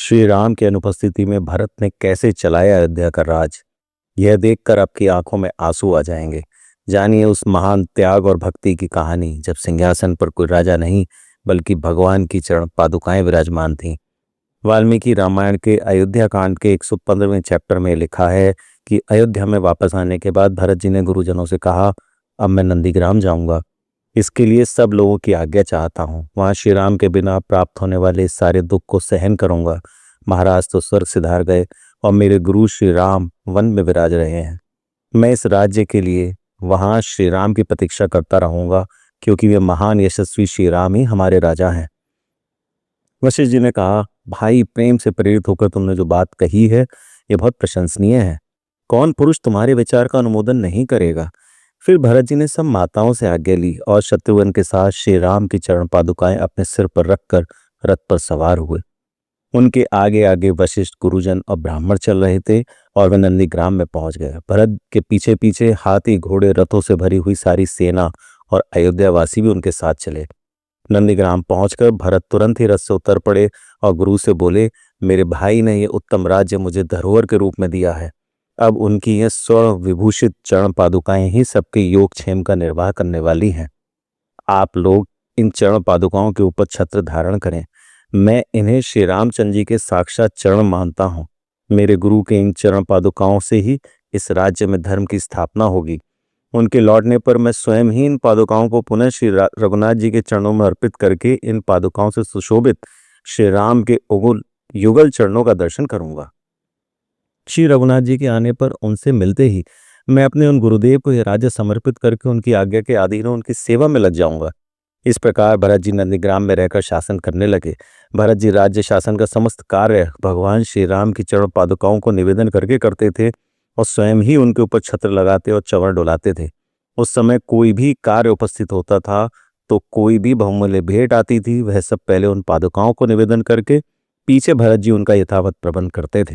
श्री राम की अनुपस्थिति में भरत ने कैसे चलाया अयोध्या का राज, यह देखकर आपकी आंखों में आंसू आ जाएंगे। जानिए उस महान त्याग और भक्ति की कहानी जब सिंहासन पर कोई राजा नहीं बल्कि भगवान की चरण पादुकाएं विराजमान थीं। वाल्मीकि रामायण के अयोध्या कांड के 115वें चैप्टर में लिखा है कि अयोध्या में वापस आने के बाद भरत जी ने गुरुजनों से कहा, अब मैं नंदीग्राम जाऊंगा। इसके लिए सब लोगों की आज्ञा चाहता हूँ। वहां श्री राम के बिना प्राप्त होने वाले इस सारे दुख को सहन करूंगा। महाराज तो स्वर्ग सिधार गए और मेरे गुरु श्री राम वन में विराज रहे हैं। मैं इस राज्य के लिए वहां श्री राम की प्रतीक्षा करता रहूंगा, क्योंकि वे महान यशस्वी श्री राम ही हमारे राजा हैं। वशिष्ठ जी ने कहा, भाई, प्रेम से प्रेरित होकर तुमने जो बात कही है ये बहुत प्रशंसनीय है। कौन पुरुष तुम्हारे विचार का अनुमोदन नहीं करेगा। फिर भरत जी ने सब माताओं से आज्ञा ली और शत्रुघ्न के साथ श्री राम की चरण पादुकाएं अपने सिर पर रखकर रथ पर सवार हुए। उनके आगे आगे वशिष्ठ, गुरुजन और ब्राह्मण चल रहे थे और वे नंदीग्राम में पहुंच गए। भरत के पीछे पीछे हाथी, घोड़े, रथों से भरी हुई सारी सेना और अयोध्यावासी भी उनके साथ चले। नंदीग्राम पहुंचकर भरत तुरंत ही रथ से उतर पड़े और गुरु से बोले, मेरे भाई ने यह उत्तम राज्य मुझे धरोहर के रूप में दिया है। अब उनकी यह स्वर्ण विभूषित चरण पादुकाएं ही सबके योगक्षेम का निर्वाह करने वाली हैं। आप लोग इन चरण पादुकाओं के ऊपर छत्र धारण करें। मैं इन्हें श्री रामचंद्र जी के साक्षात चरण मानता हूँ। मेरे गुरु के इन चरण पादुकाओं से ही इस राज्य में धर्म की स्थापना होगी। उनके लौटने पर मैं स्वयं ही इन पादुकाओं को पुनः श्री रघुनाथ जी के चरणों में अर्पित करके इन पादुकाओं से सुशोभित श्री राम के युगल चरणों का दर्शन करूंगा। श्री रघुनाथ जी के आने पर उनसे मिलते ही मैं अपने उन गुरुदेव को यह राज्य समर्पित करके उनकी आज्ञा के अधीन उनकी सेवा में लग जाऊंगा। इस प्रकार भरत जी नंदीग्राम में रहकर शासन करने लगे। भरत जी राज्य शासन का समस्त कार्य भगवान श्री राम की चरण पादुकाओं को निवेदन करके करते थे और स्वयं ही उनके ऊपर छत्र लगाते और चंवर डुलाते थे। उस समय कोई भी कार्य उपस्थित होता था तो कोई भी बहुमूल्य भेंट आती थी, वह सब पहले उन पादुकाओं को निवेदन करके पीछे भरत जी उनका यथावत प्रबंध करते थे।